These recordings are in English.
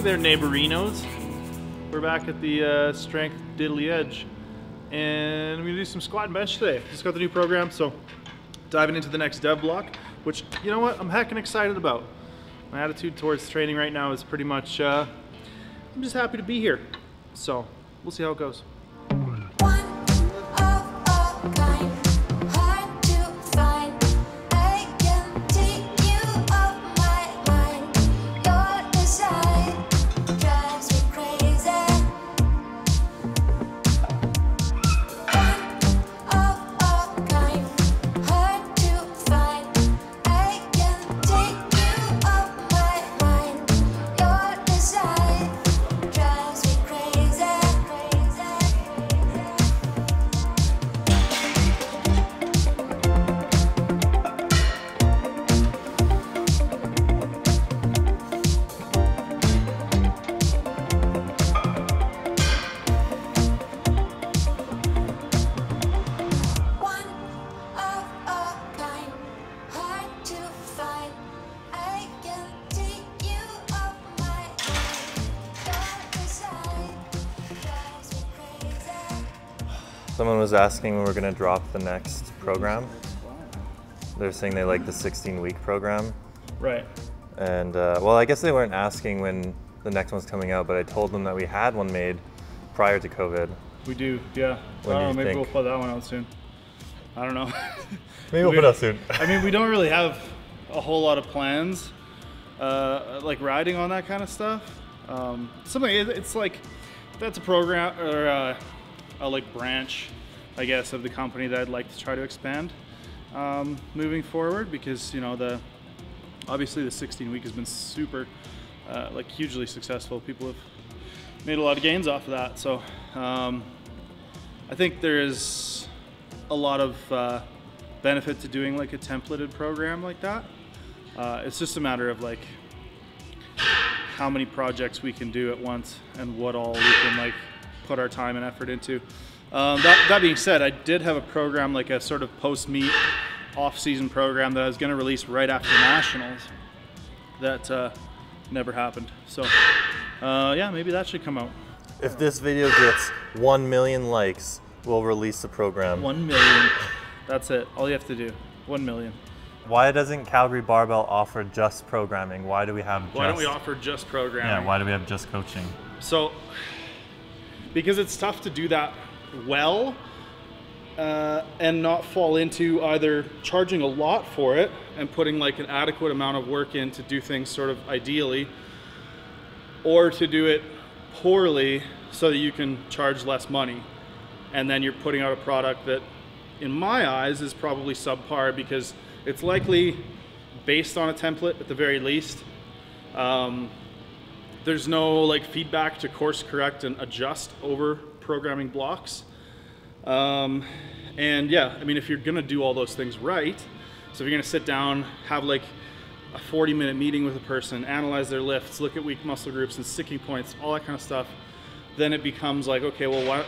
there, neighborinos. We're back at the Strength Diddly Edge, and I'm gonna do some squat and bench today. Just got the new program, so diving into the next dev block, which, you know what, I'm heckin' excited about. My attitude towards training right now is pretty much, I'm just happy to be here. So, we'll see how it goes. Someone was asking when we're going to drop the next program. They're saying they like the 16-week program. Right. And, well, I guess they weren't asking when the next one's coming out, but I told them that we had one made prior to COVID. We do, yeah. I don't know, maybe we'll put that one out soon. I don't know. Maybe we'll put it out soon. I mean, we don't really have a whole lot of plans, like riding on that kind of stuff. It's like, that's a program, or a like branch, I guess, of the company that I'd like to try to expand moving forward, because, you know, obviously the 16-week has been super, like, hugely successful. People have made a lot of gains off of that. So I think there is a lot of benefit to doing like a templated program like that. It's just a matter of like how many projects we can do at once and what all we can like put our time and effort into. That being said, I did have a program, like a sort of post-meet off-season program that I was going to release right after Nationals. That never happened. So yeah, maybe that should come out. If this video gets 1 million likes, we'll release the program. 1 million. That's it. All you have to do. 1 million. Why doesn't Calgary Barbell offer just programming? Why do we have Why don't we offer just programming? Yeah, why do we have just coaching? So, because it's tough to do that well and not fall into either charging a lot for it and putting like an adequate amount of work in to do things sort of ideally, or to do it poorly so that you can charge less money. And then you're putting out a product that, in my eyes, is probably subpar because it's likely based on a template at the very least. There's no like feedback to course correct and adjust over programming blocks. And yeah, I mean, if you're gonna do all those things right, so if you're gonna sit down, have like a 40-minute meeting with a person, analyze their lifts, look at weak muscle groups and sticking points, all that kind of stuff, then it becomes like, okay, well,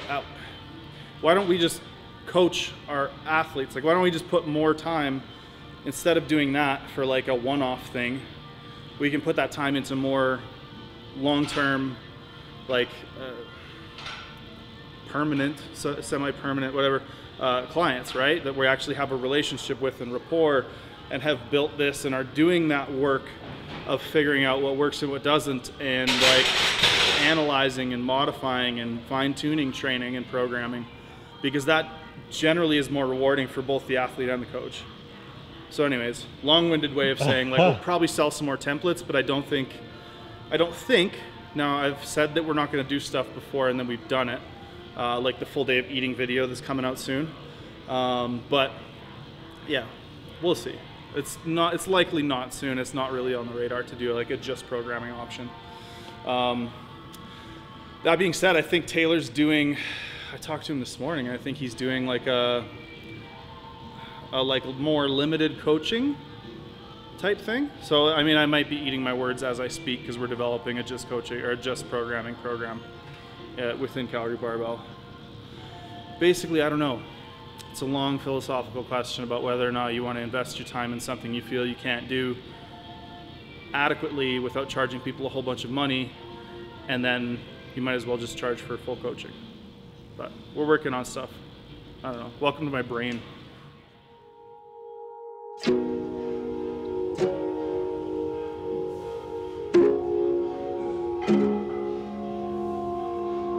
why don't we just coach our athletes? Like, why don't we just put more time, instead of doing that for like a one-off thing, we can put that time into more long-term, like permanent, semi-permanent, whatever, clients, right? That we actually have a relationship with and rapport, and have built this and are doing that work of figuring out what works and what doesn't, and like analyzing and modifying and fine-tuning training and programming, because that generally is more rewarding for both the athlete and the coach. So anyways, long-winded way of saying, like, we'll probably sell some more templates, but I don't think, now I've said that we're not gonna do stuff before and then we've done it, like the full day of eating video that's coming out soon. But yeah, we'll see. It's likely not soon. It's not really on the radar to do like a just programming option. That being said, I think Taylor's doing, I talked to him this morning, I think he's doing like a like more limited coaching type thing. So I mean, I might be eating my words as I speak because we're developing a just coaching or a just programming program within Calgary Barbell. Basically, I don't know. It's a long philosophical question about whether or not you want to invest your time in something you feel you can't do adequately without charging people a whole bunch of money, and then you might as well just charge for full coaching. But we're working on stuff. I don't know. Welcome to my brain.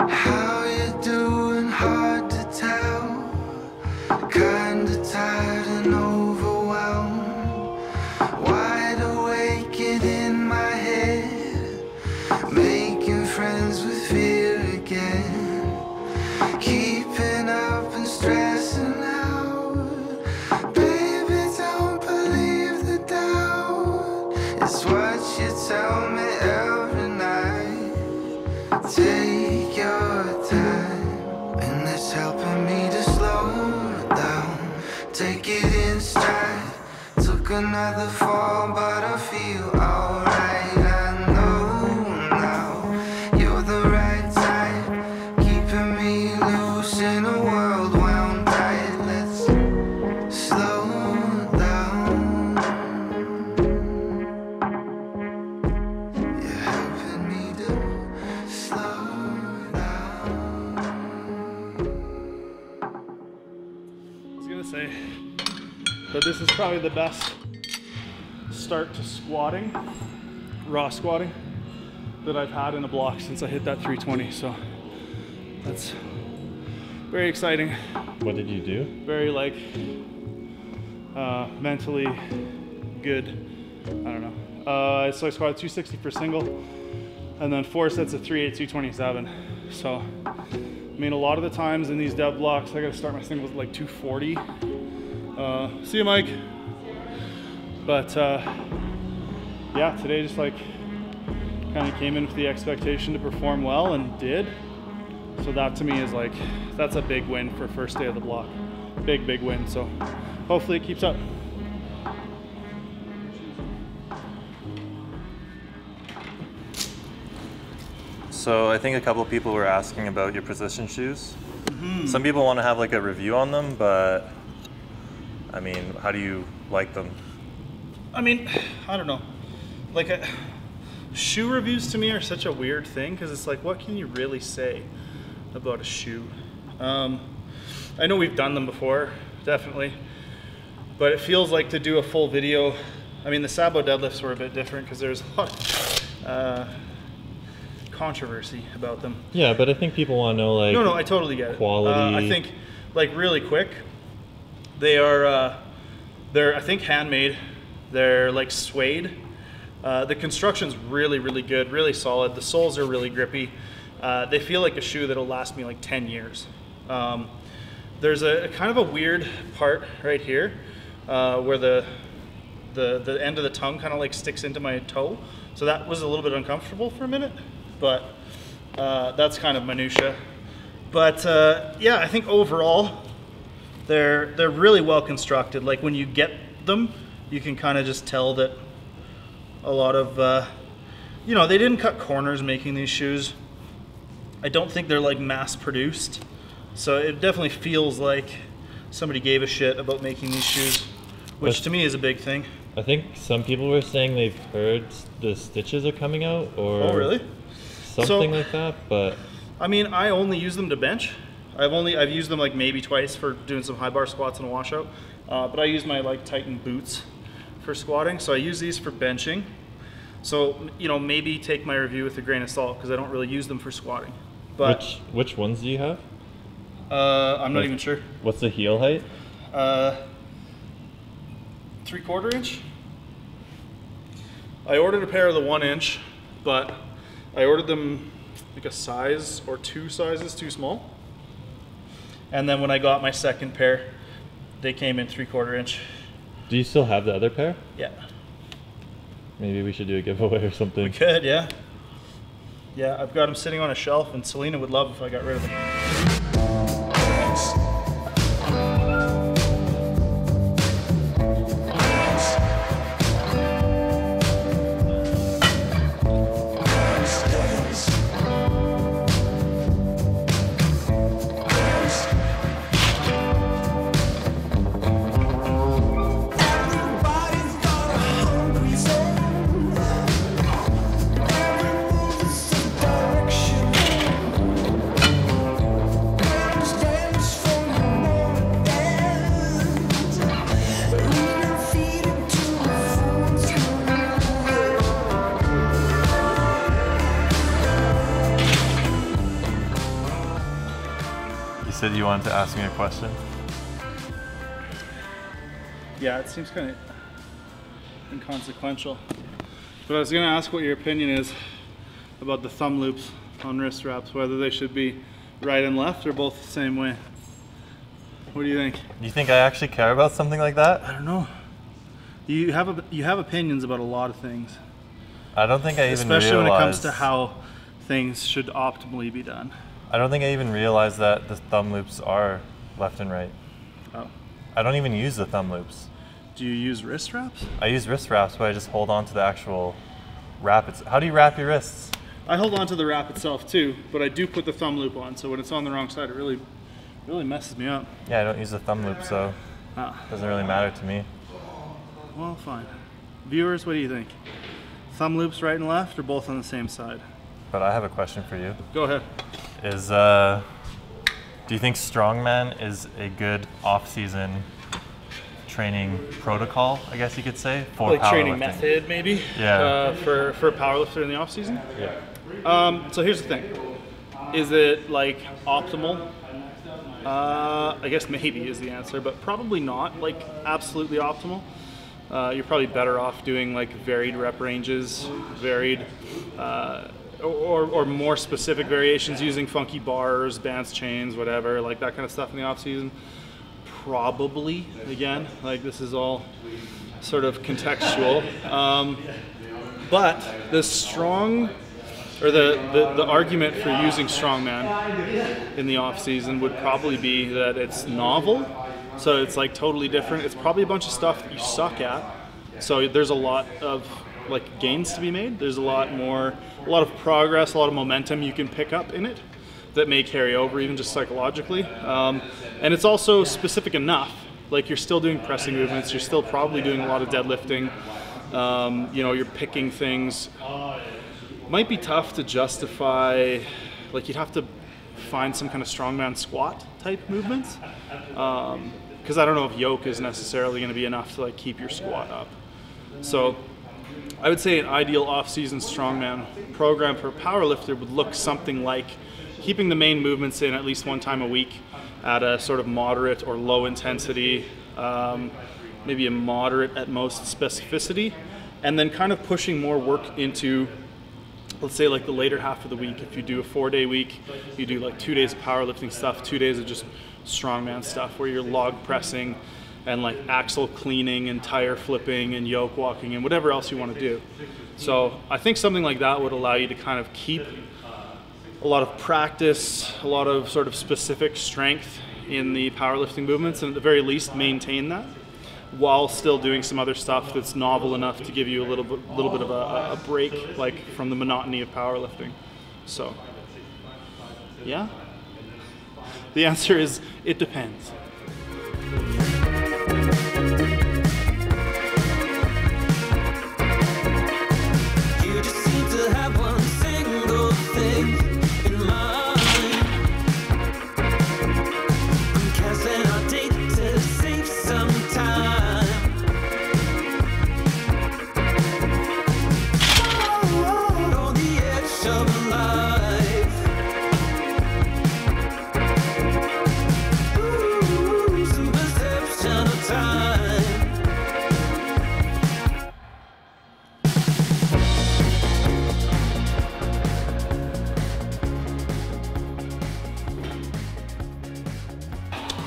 How you doing? Hard to tell. Kinda tired and overwhelmed. Wide awake and in my head, making friends with fear again. Keeping up and stressing out. Baby, don't believe the doubt. It's what you tell me every night. Take your time, and it's helping me to slow down. Take it in stride. Took another fall, but I feel alright. I know now you're the right type, keeping me loose in a world wound tight. Let's slow down. You're helping me to slow down. I was gonna say that this is probably the best start to squatting, raw squatting, that I've had in a block since I hit that 320. So that's very exciting. What did you do? Very like mentally good. I don't know. So I squatted 260 for single, and then 4 sets of 3 at 227. So I mean, a lot of the times in these dev blocks, I gotta start my singles at like 240. See you, Mike. But yeah, today just like kind of came in with the expectation to perform well and did. So that to me is like, that's a big win for first day of the block. Big win. So hopefully it keeps up. So I think a couple of people were asking about your precision shoes. Some people want to have like a review on them, but I mean, how do you like them? I mean, I don't know. Like, shoe reviews to me are such a weird thing because it's like, what can you really say about a shoe? I know we've done them before, definitely, but it feels like to do a full video. I mean, the Sabo deadlifts were a bit different because there's a lot of controversy about them. Yeah, but I think people want to know like No, I totally get it. Quality. I think, like, really quick, they are they're, I think, handmade. They're like suede. The construction's really good, really solid. The soles are really grippy. They feel like a shoe that'll last me like 10 years. There's a kind of a weird part right here where the end of the tongue kind of like sticks into my toe. So that was a little bit uncomfortable for a minute, but that's kind of minutia. But yeah, I think overall they're really well constructed. Like when you get them, you can kind of just tell that a lot of, you know, they didn't cut corners making these shoes. I don't think they're like mass produced. So it definitely feels like somebody gave a shit about making these shoes, which to me is a big thing. I think some people were saying they've heard the stitches are coming out, or Oh, really? something like that. But I mean, I only use them to bench. I've used them like maybe twice for doing some high bar squats and a washout. But I use my like Titan boots for squatting. So I use these for benching. So, you know, maybe take my review with a grain of salt because I don't really use them for squatting. But which ones do you have? I'm not even sure. What's the heel height? 3/4 inch. I ordered a pair of the 1 inch, but I ordered them like a size or 2 sizes too small. And then when I got my second pair, they came in 3/4 inch. Do you still have the other pair? Yeah. Maybe we should do a giveaway or something. We could, yeah. Yeah, I've got them sitting on a shelf, and Selena would love if I got rid of them. said you wanted to ask me a question. Yeah, it seems kind of inconsequential. But I was going to ask what your opinion is about the thumb loops on wrist wraps, whether they should be right and left or both the same way. What do you think? You think I actually care about something like that? I don't know. You have opinions about a lot of things. I don't think I even especially realized, when it comes to how things should optimally be done. I don't think I even realized that the thumb loops are left and right. Oh. I don't even use the thumb loops. Do you use wrist wraps? I use wrist wraps, but I just hold on to the actual wrap. How do you wrap your wrists? I hold on to the wrap itself too, but I do put the thumb loop on, so when it's on the wrong side, it really messes me up. Yeah, I don't use the thumb loop, so it doesn't really matter to me. Well, fine. Viewers, what do you think? Thumb loops right and left, or both on the same side? But I have a question for you. Go ahead. Do you think strongman is a good off-season training protocol, I guess you could say, for like powerlifting? Training method, maybe? Yeah. For a powerlifter in the off season? Yeah. So here's the thing. Is it like optimal? I guess maybe is the answer, but probably not like absolutely optimal. You're probably better off doing like varied rep ranges, varied or more specific variations using funky bars, bands, chains, whatever, like that kind of stuff in the off season. Probably, again, like this is all sort of contextual. But the strong, or the argument for using strongman in the off season would probably be that it's novel. So it's like totally different. It's probably a bunch of stuff that you suck at. So there's a lot of like gains to be made. There's a lot of progress, a lot of momentum you can pick up in it that may carry over even just psychologically. And it's also specific enough. Like you're still doing pressing movements. You're still probably doing a lot of deadlifting. You know, you're picking things. Might be tough to justify, like you'd have to find some kind of strongman squat type movements. Because I don't know if yoke is necessarily going to be enough to like keep your squat up. So I would say an ideal off-season strongman program for a powerlifter would look something like keeping the main movements in at least one time a week at a sort of moderate or low intensity, maybe a moderate at most specificity, and then kind of pushing more work into, let's say like the later half of the week. If you do a 4-day week, you do like 2 days of powerlifting stuff, 2 days of just strongman stuff where you're log pressing and like axle cleaning and tire flipping and yoke walking and whatever else you want to do. So I think something like that would allow you to kind of keep a lot of practice, a lot of sort of specific strength in the powerlifting movements, and at the very least maintain that while still doing some other stuff that's novel enough to give you a little bit of a break, like from the monotony of powerlifting. So yeah, the answer is it depends. You just seem to have one single thing in mind. I'm canceling our date to save some time. On the edge of life. Ooh, some perception of time.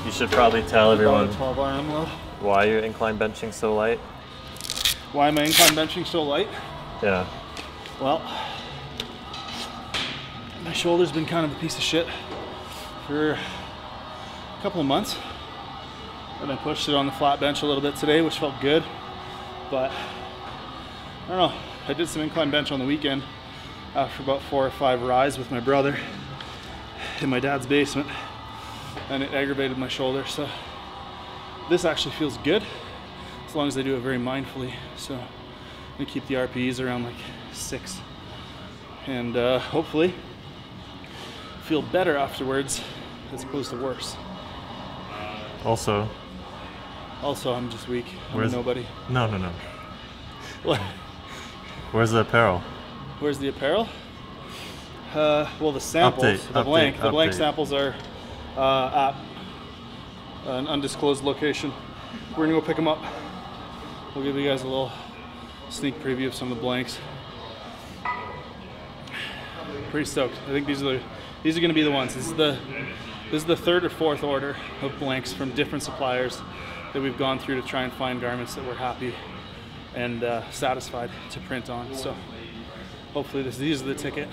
You should probably tell everyone About a 12 RM load. why you're incline benching so light. Why am I incline benching so light? Yeah. Well, my shoulder's been kind of a piece of shit for a couple of months. And I pushed it on the flat bench a little bit today, which felt good. But I don't know, I did some incline bench on the weekend after about 4 or 5 rides with my brother in my dad's basement, and it aggravated my shoulder. So this actually feels good as long as I do it very mindfully. So I'm gonna keep the RPEs around like 6 and hopefully feel better afterwards as opposed to worse. Also, I'm just weak. I'm a Where's- nobody. no. What? Where's the apparel? Where's the apparel? Well, the samples, Update, the blank update. samples are at an undisclosed location. We're gonna go pick them up. We'll give you guys a little sneak preview of some of the blanks. Pretty stoked. I think these are gonna be the ones. This is the third or fourth order of blanks from different suppliers that we've gone through to try and find garments that we're happy and satisfied to print on. So hopefully these are the ticket.